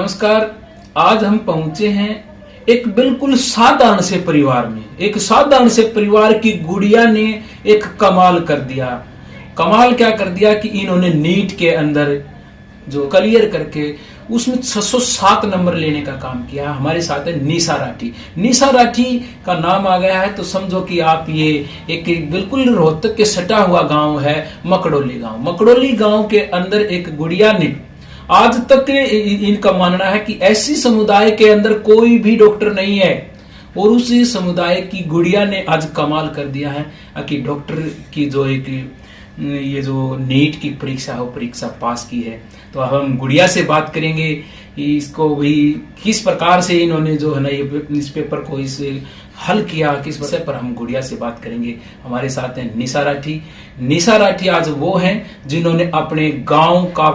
नमस्कार। आज हम पहुंचे हैं एक बिल्कुल साधारण से परिवार में। एक साधारण से परिवार की गुड़िया ने एक कमाल कर दिया। कमाल क्या कर दिया कि इन्होंने नीट के अंदर जो क्लियर करके उसमें 607 नंबर लेने का काम किया। हमारे साथ है निशा राठी। निशा राठी का नाम आ गया है तो समझो कि आप ये एक बिल्कुल रोहतक के सटा हुआ गांव है मकड़ोली गांव। मकड़ोली गांव के अंदर एक गुड़िया ने आज तक इनका मानना है कि ऐसी समुदाय के अंदर कोई भी डॉक्टर नहीं है और उसी समुदाय की गुड़िया ने आज कमाल कर दिया है कि डॉक्टर की जो एक ये जो नीट की परीक्षा है वो परीक्षा पास की है। तो अब हम गुड़िया से बात करेंगे इसको भाई किस प्रकार से इन्होंने जो है ना ये इस पेपर को इस हल किया, किस विषय पर हम गुड़िया से बात करेंगे। हमारे साथ हैं निशा राठी। निशा राठी आज वो हैं जिन्होंने अपने गांव का,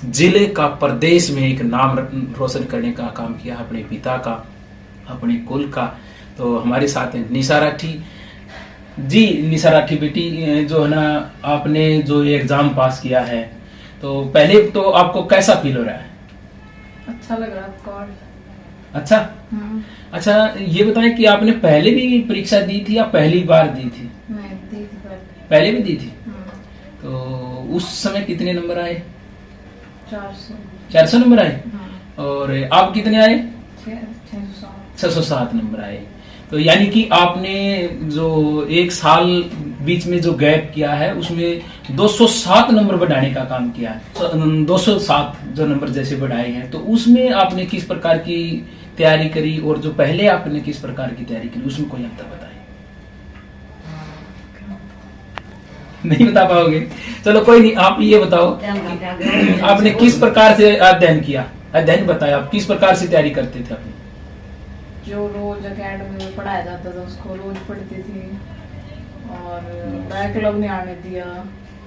जिले का, प्रदेश में एक नाम रोशन करने का काम किया, अपने पिता का, अपने कुल का। तो हमारे साथ हैं निशा राठी जी। निशा राठी बेटी, जो है ना आपने जो ये एग्जाम पास किया है तो पहले तो आपको कैसा फील हो रहा है? अच्छा लग रहा है। अच्छा अच्छा, ये बताएं कि आपने पहले भी परीक्षा दी थी या पहली बार दी थी? मैं दी थी पहले भी दी थी। तो उस समय कितने नंबर आए? 400 नंबर आए। और आप कितने आए? 607 नंबर आए। तो यानी कि आपने जो एक साल बीच में जो गैप किया है उसमें 207 नंबर बढ़ाने का काम किया है। 207 जो नंबर जैसे बढ़ाए हैं तो उसमें आपने किस प्रकार की तैयारी करी और जो पहले आपने किस प्रकार की तैयारी करी उसमें कोई अंतर बताए? नहीं बता पाओगे? चलो कोई नहीं, आप ये बताओ आपने किस प्रकार से अध्ययन किया। अध्ययन बताया, आप किस प्रकार से तैयारी करते थे अपनी? जो रोज एकेडमी में पढ़ाया जाता था उसको रोज पढ़ती थी और बैकलॉग नहीं आने दिया।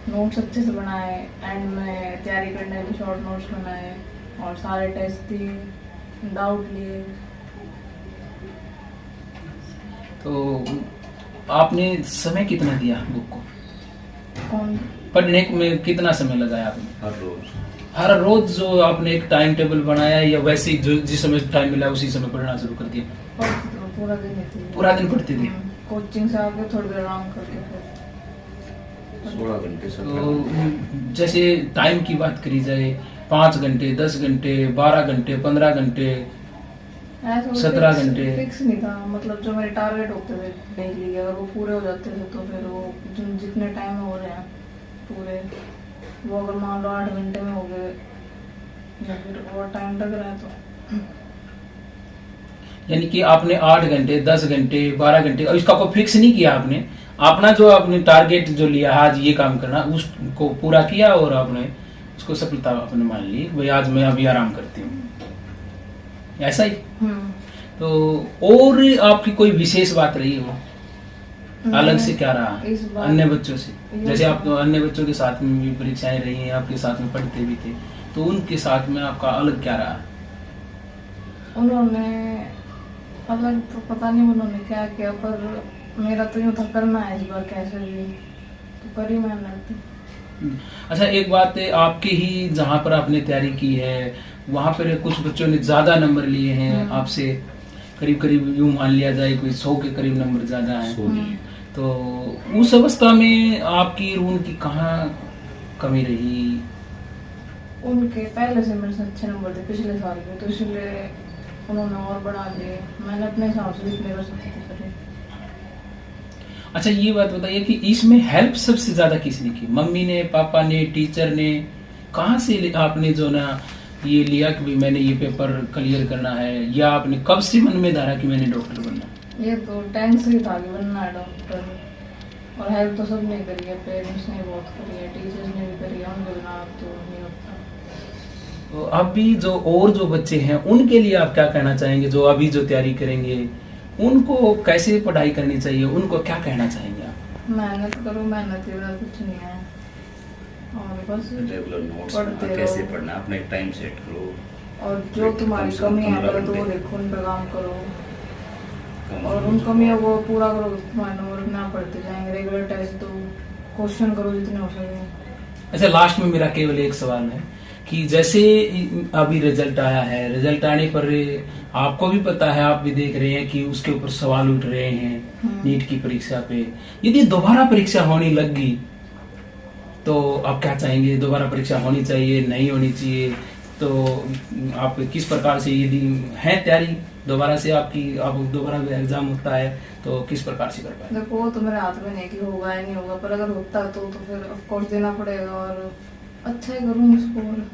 नोट्स अच्छे से बनाए, एंड में तैयारी करने के शॉर्ट नोट्स बनाए और सारे टेस्ट दिए, डाउट लिए। तो आपने समय कितना दिया बुक को? कौन पढ़ने में कितना समय लगाया आपने? हर रोज जो आपने एक टाइम टेबल बनाया या वैसे ही जो जिस समय टाइम मिला उसी समय पढ़ना शुरू कर दिया? पूरा दिन थी। पूरा दिन पढ़ते थे? कोचिंग से आके थोड़ी देर आराम करके फिर 16 घंटे। तो जैसे टाइम की बात करी जाए, 5 घंटे, 10 घंटे, 12 घंटे, 15 घंटे, 17 घंटे? फिक्स नहीं था। मतलब जो मेरे टारगेट होते थे डेली, अगर वो पूरे हो जाते थे तो फिर वो जितने टाइम हो रहे हैं पूरे, वो अगर मान लो 8 घंटे में हो गए या फिर और टाइम लग रहा है तो। यानी कि आपने 8 घंटे, 10 घंटे, 12 घंटे और इसका कोई फिक्स नहीं किया आपने? अपना जो आपने टारगेट जो लिया आज ये काम करना उसको पूरा किया और आपने उसको सफलता आपने मान ली, भाई आज मैं अभी आराम करती हूँ, ऐसा ही? तो और आपकी कोई विशेष बात रही हो अलग से क्या रहा अन्य बच्चों से? जैसे आप तो अन्य बच्चों के साथ में भी परीक्षाएं रही हैं, आपके साथ में पढ़ते भी थे, तो उनके साथ में आपका अलग क्या रहा? उन्होंने अलग तो पता नहीं उन्होंने क्या किया, पर मेरा तो यूँ था करना है इस बार कैसे भी, तो करी मेहनत। अच्छा, एक बात है, आपके ही जहाँ पर आपने तैयारी की है वहाँ पर कुछ बच्चों ने ज्यादा नंबर लिए हैं आपसे, करीब करीब यूँ मान लिया जाए कोई 100 के करीब नंबर ज्यादा है। तो उस अवस्था में आपकी उनकी कहाँ कमी रही? उनके पहले से मेरे से अच्छे नंबर थे पिछले साल में, तो इसलिए उन्होंने और बढ़ा लिए। मैंने अपने हिसाब से जितने कर सकती थी। अच्छा, ये बात बताइए कि इसमें हेल्प सबसे ज्यादा किसने की? मम्मी ने, पापा ने, टीचर ने? कहाँ से आपने जो ना ये लिया कि भाई मैंने ये पेपर क्लियर करना है, या आपने कब से मन में धारा कि मैंने डॉक्टर बनना? ये तो 10 से ही था कि बनना है डॉक्टर। और हेल्प तो सबने करी है, पेरेंट्स ने बहुत करी है, टीचर्स ने भी करी है, उनके बिना तो नहीं होता। तो अभी जो और जो बच्चे हैं उनके लिए आप क्या कहना चाहेंगे, जो अभी जो तैयारी करेंगे उनको कैसे पढ़ाई करनी चाहिए, उनको क्या कहना चाहेंगे आप? मेहनत करो, मेहनत के बिना कुछ नहीं है, और बस रेगुलर नोट्स पढ़ते रहो। कैसे पढ़ना, अपना एक टाइम सेट करो, और जो तुम्हारी कमी है अगर तो वो देखो, उन पर काम करो और उन कमियों को पूरा करो। तुम्हारे नंबर ना पढ़ते जाएंगे, रेगुलर टेस्ट दो, क्वेश्चन करो जितने हो सके। अच्छा, लास्ट में मेरा केवल एक सवाल है कि जैसे अभी रिजल्ट आया है, रिजल्ट आने पर आपको भी पता है, आप भी देख रहे हैं कि उसके ऊपर सवाल उठ रहे हैं नीट की परीक्षा पे। यदि दोबारा परीक्षा होने लग गई तो आप क्या चाहेंगे? दोबारा परीक्षा होनी चाहिए, नहीं होनी चाहिए? तो आप किस प्रकार से, यदि है तैयारी दोबारा से आपकी, आप दोबारा एग्जाम होता है तो किस प्रकार से कर पाए? देखो वो तो मेरे हाथ में नहीं कि होगा या नहीं होगा, पर अगर होता तो फिर ऑफ कोर्स देना पड़ेगा और अच्छा ही करूँगी स्कोर।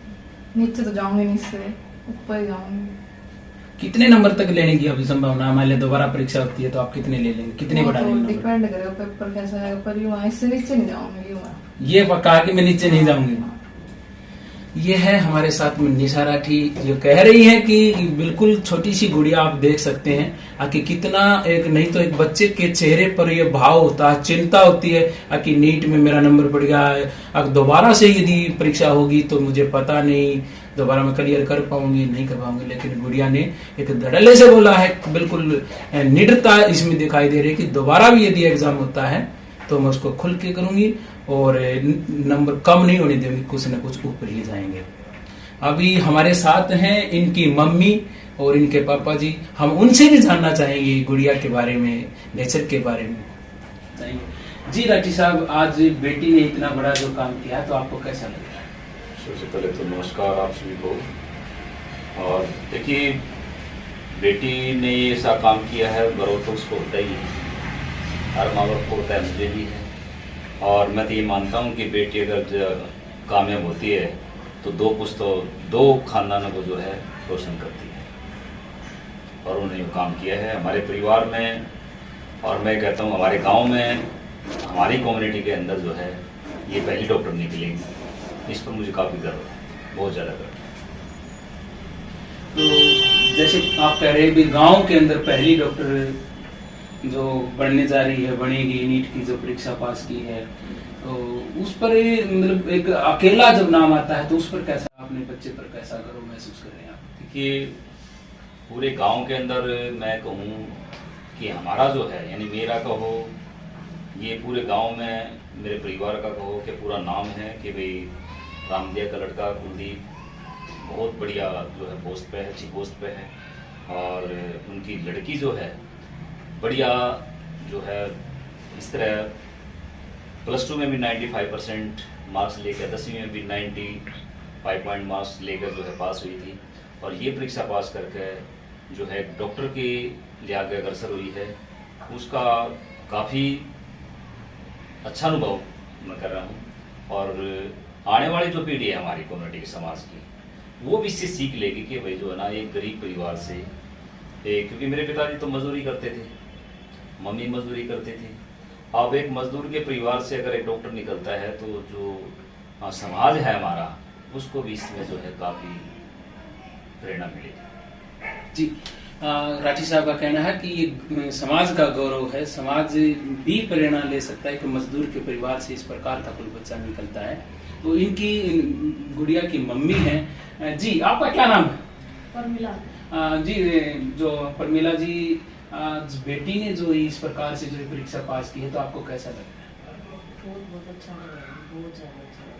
नीचे तो जाऊंगी नहीं, इससे ऊपर ही जाऊंगी। कितने नंबर तक लेने की अभी संभावना? मान लिया दोबारा परीक्षा होती है तो आप कितने ले लेंगे, कितने बढ़ा लेंगे? डिपेंड करेगा पेपर कैसा है, पर यूं इससे नीचे नहीं जाऊंगी। यूं ये कहा कि मैं नीचे नहीं जाऊंगी। ये है हमारे साथ में निशा राठी, जो कह रही है कि बिल्कुल छोटी सी गुड़िया आप देख सकते हैं कि कितना एक, नहीं तो एक बच्चे के चेहरे पर ये भाव होता है, चिंता होती है कि नीट में मेरा नंबर बढ़ गया है, अब दोबारा से यदि परीक्षा होगी तो मुझे पता नहीं दोबारा मैं क्लियर कर पाऊंगी नहीं कर पाऊंगी। लेकिन गुड़िया ने एक धड़ल्ले से बोला है, बिल्कुल निडरता इसमें दिखाई दे रही है कि दोबारा भी यदि एग्जाम होता है तो मैं उसको खुल के करूंगी और नंबर कम नहीं होने देंगे, कुछ न कुछ ऊपर ही जाएंगे। अभी हमारे साथ हैं इनकी मम्मी और इनके पापा जी, हम उनसे भी जानना चाहेंगे गुड़िया के बारे में, नेचर के बारे में। जी राठी साहब, आज बेटी ने इतना बड़ा जो काम किया तो आपको कैसा लगा? सबसे पहले तो नमस्कार आप सभी को। और देखिए, बेटी ने ये ऐसा काम किया है, गर्व तो उसको होता ही है, हर माँ बाप को होता है, मुझे भी है। और मैं तो ये मानता हूँ कि बेटी अगर कामयाब होती है तो दो खानदानों को जो है रोशन करती है, और उन्होंने वो काम किया है हमारे परिवार में। और मैं कहता हूँ हमारे गांव में, हमारी कम्युनिटी के अंदर जो है ये पहली डॉक्टर निकलेगी। इस पर मुझे काफ़ी गर्व है, बहुत ज़्यादा गर्व है। तो जैसे आप कह रहे हैं कि गांव के अंदर पहली डॉक्टर जो बनने जा रही है, बनेगी, नीट की जो परीक्षा पास की है, तो उस पर मतलब एक अकेला जब नाम आता है तो उस पर कैसा, अपने बच्चे पर कैसा गर्व महसूस कर रहे हैं आप? देखिए, पूरे गांव के अंदर मैं कहूँ कि हमारा जो है, यानी मेरा कहो, ये पूरे गांव में मेरे परिवार का कहो कि पूरा नाम है कि भाई रामदिया का लड़का कुलदीप बहुत बढ़िया जो है पोस्ट पे है, अच्छी पोस्ट पे है। और उनकी लड़की जो है बढ़िया जो है, इस तरह +2 में भी 95% मार्क्स लेकर, 10वीं में भी 95 पॉइंट मार्क्स लेकर जो है पास हुई थी। और ये परीक्षा पास करके जो है डॉक्टर के लिए आगे अग्रसर हुई है, उसका काफ़ी अच्छा अनुभव मैं कर रहा हूँ। और आने वाली जो पीढ़ी है हमारी कम्युनिटी के समाज की, वो भी इससे सीख लेगी कि भाई जो है ना, एक गरीब परिवार से, क्योंकि मेरे पिताजी तो मजदूरी करते थे, मम्मी मजदूरी करती थी। अब एक मजदूर के परिवार से अगर एक डॉक्टर निकलता है तो जो समाज है हमारा, उसको भी इसमें जो है काफ़ी प्रेरणा मिलेगी। जी, राठी साहब का कहना है कि ये समाज का गौरव है, समाज भी प्रेरणा ले सकता है कि मजदूर के परिवार से इस प्रकार का कोई बच्चा निकलता है। तो इनकी गुड़िया की मम्मी है। जी, आपका क्या नाम है? परमिला। जी, जो परमिला जी, आज बेटी ने जो इस प्रकार से जो परीक्षा पास की है तो आपको कैसा लगा? बहुत अच्छा लगा, बहुत ज़्यादा अच्छा लगा।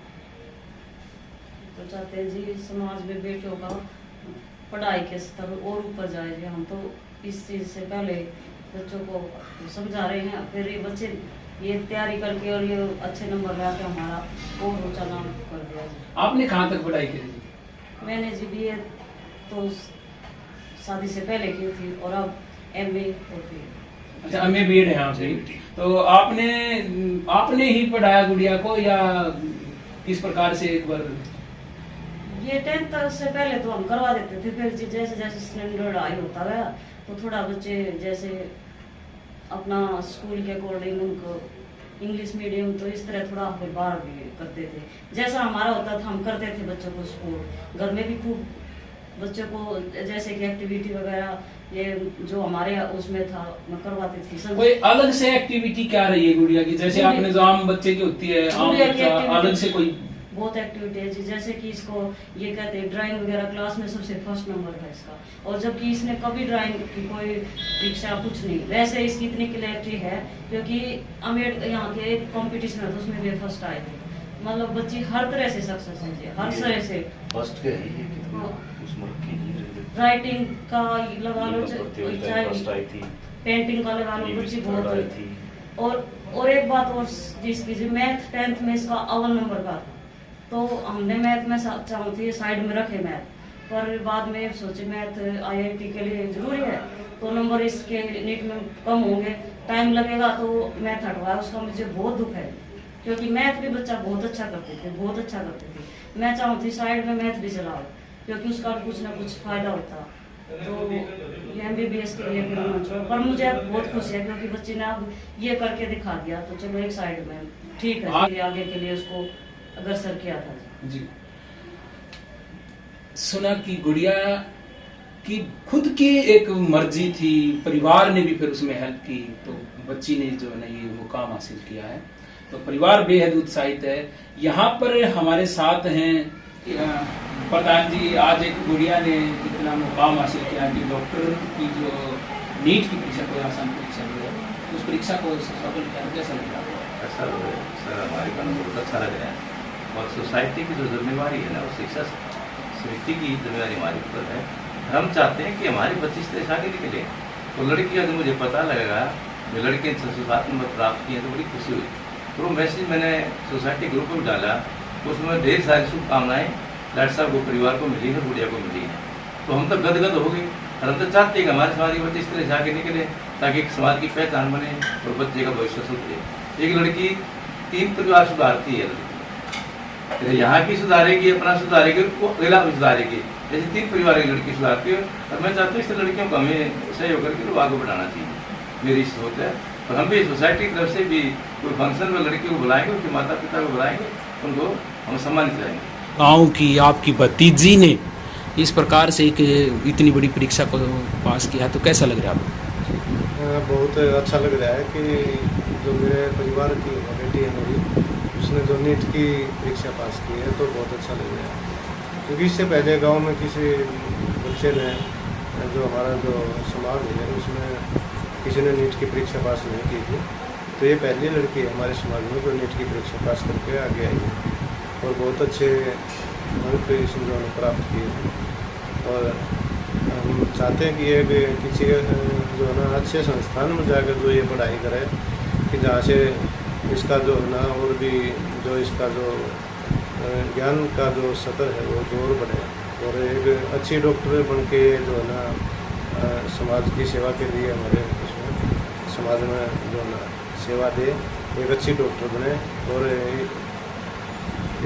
तो चाहते हैं जी समाज में बेटियों का पढ़ाई के स्तर और ऊपर जाए जी। हम तो इस चीज़ से पहले बच्चों को समझा रहे हैं, फिर ये बच्चे ये तैयारी करके और ये अच्छे नंबर ला के हमारा और ऊंचा नाम कर दिया जी। आपने कहाँ तक पढ़ाई करी? मैंने जी BA तो शादी से पहले की थी और अब MA होती है। अच्छा, MA BEd है आपकी। तो आपने ही पढ़ाया गुड़िया को या किस प्रकार से? एक बार ये 10th से पहले तो हम करवा देते थे, फिर जैसे जैसे स्टैंडर्ड हाई होता गया तो थोड़ा बच्चे जैसे अपना स्कूल के अकॉर्डिंग उनको इंग्लिश मीडियम तो इस तरह थोड़ा फिर बाहर भी करते थे। जैसा हमारा होता था हम करते थे बच्चों को सपोर्ट, घर में भी खूब बच्चों को जैसे कि एक्टिविटी वगैरह ये जो हमारे उसमें था मैं करवाती थी। कोई अलग से एक्टिविटी क्या रही है गुड़िया की? जैसे आपने जो आम बच्चे की होती है, आम बच्चा अलग से कोई बहुत एक्टिविटी है जी। जैसे कि इसको ये कहते हैं ड्राइंग वगैरह क्लास में सबसे फर्स्ट नंबर था इसका, और जबकि इसने कभी ड्राइंग की कोई परीक्षा कुछ नहीं। वैसे इसकी इतनी क्लैरिटी है क्योंकि अमेर यहाँ के कंपटीशन है तो उसमें भी फर्स्ट आए थे। मतलब बच्ची हर तरह से सक्सेस है, हर तरह से। फर्स्ट के है ये कितनी हाँ। उसमें रखी नहीं राइटिंग का लगा लो, फर्स्ट आई थी, पेंटिंग का लगा लो, ये बच्ची भी थर्ड आई बहुत। थी। और एक बात और जिसकी जो मैथ 10th में इसका अव्वल नंबर का था, तो हमने मैथ में चाहती साइड में रखे मैथ, पर बाद में सोचे मैथ IIT के लिए जरूरी है, तो नंबर इसके नीट में कम होंगे, टाइम लगेगा, तो मैथ हटवाया। उसका मुझे बहुत दुख है, क्योंकि मैथ भी बच्चा बहुत अच्छा करते थे, बहुत अच्छा करते थे। मैं चाहती साइड में मैथ भी चलाओ, क्योंकि उसका कुछ ना कुछ फायदा होता। तो ये MBBS के लिए फिर मंच पर मुझे बहुत खुशी है, क्योंकि बच्चे ने अब ये करके दिखा दिया, तो चलो एक साइड में ठीक है, फिर आगे के लिए उसको अग्रसर किया था। जी, सुना कि गुड़िया की खुद की एक मर्जी थी, परिवार ने भी फिर उसमें हेल्प की, तो बच्ची ने जो है ना ये मुकाम हासिल किया है, तो परिवार बेहद उत्साहित है। यहाँ पर हमारे साथ हैं प्रधान जी। आज एक गुड़िया ने इतना मुकाम हासिल किया कि डॉक्टर की जो नीट की परीक्षा, कोई आसान परीक्षा नहीं है, उस परीक्षा को सफल किया, कैसा लग रहा है? सर हमारे को बहुत अच्छा लग रहा है, और सोसाइटी की जो जिम्मेवारी है ना, वो शिक्षा समिति की जिम्मेवारी हमारे ऊपर है। हम चाहते हैं कि हमारे बच्चे इस तरह आगे निकले। तो लड़की का जो मुझे पता लगेगा, जो लड़के 607 नंबर प्राप्त किए, तो बड़ी खुशी हुई। तो मैसेज मैंने सोसाइटी ग्रुप में डाला, उसमें ढेर सारी शुभकामनाएं डॉक्टर साहब को, परिवार को मिली है, गुड़िया को मिली है। तो हम तो गदगद हो गए, और हम तो चाहते हैं कि हमारे समाज के बच्चे इस तरह से आगे निकले, ताकि एक समाज की पहचान बने और बच्चे का भविष्य सुधरे। एक लड़की 3 परिवार सुधारती है, लड़की यहाँ की सुधारेगी, अपना सुधारेगी, उसको अगला भी सुधारेगी। जैसे 3 परिवार की लड़की सुधारती है, और मैं चाहता हूँ इस लड़कियों को हमें सहयोग करके लोग आगे बढ़ाना चाहिए, मेरी सोच है। और हम भी सोसाइटी की तरफ से भी कोई फंक्शन में लड़की को बुलाएंगे, उनके माता पिता को बुलाएंगे, उनको हम सम्मानित करेंगे। गाँव की आपकी भतीजी ने इस प्रकार से एक इतनी बड़ी परीक्षा को पास किया, तो कैसा लग रहा है आपको? बहुत अच्छा लग रहा है कि जो मेरे परिवार की बेटी है मेरी, उसने जो नीट की परीक्षा पास की है, तो बहुत अच्छा लग रहा है। क्योंकि इससे पहले गांव में किसी बच्चे ने, जो हमारा जो समाज है उसमें किसी ने नीट की परीक्षा पास नहीं की थी, तो ये पहली लड़की है हमारे समाज में जो नीट की परीक्षा पास करके आगे आई है, और बहुत अच्छे अंक इसने प्राप्त किए हैं। और हम चाहते हैं कि ये किसी जो है ना अच्छे संस्थान में जाकर जो ये पढ़ाई करे, कि जहाँ से इसका जो है ना और भी जो इसका जो ज्ञान का जो स्तर है वो जोर बढ़े, और एक अच्छी डॉक्टर बन के जो है ना समाज की सेवा के लिए हमारे इसमें समाज में जो है ना सेवा दे, एक अच्छी डॉक्टर बने। और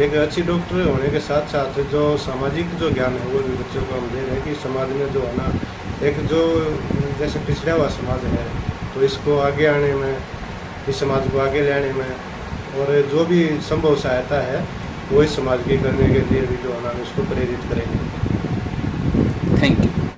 एक अच्छी डॉक्टर होने के साथ साथ जो सामाजिक जो ज्ञान है वो भी बच्चों को हम दे रहे हैं, कि समाज में जो है ना एक जो जैसे पिछड़ा हुआ समाज है, तो इसको आगे आने में, इस समाज को आगे लाने में, और जो भी संभव सहायता है वो इस समाज की करने के लिए भी जो है ना इसको प्रेरित करेंगे। Thank you.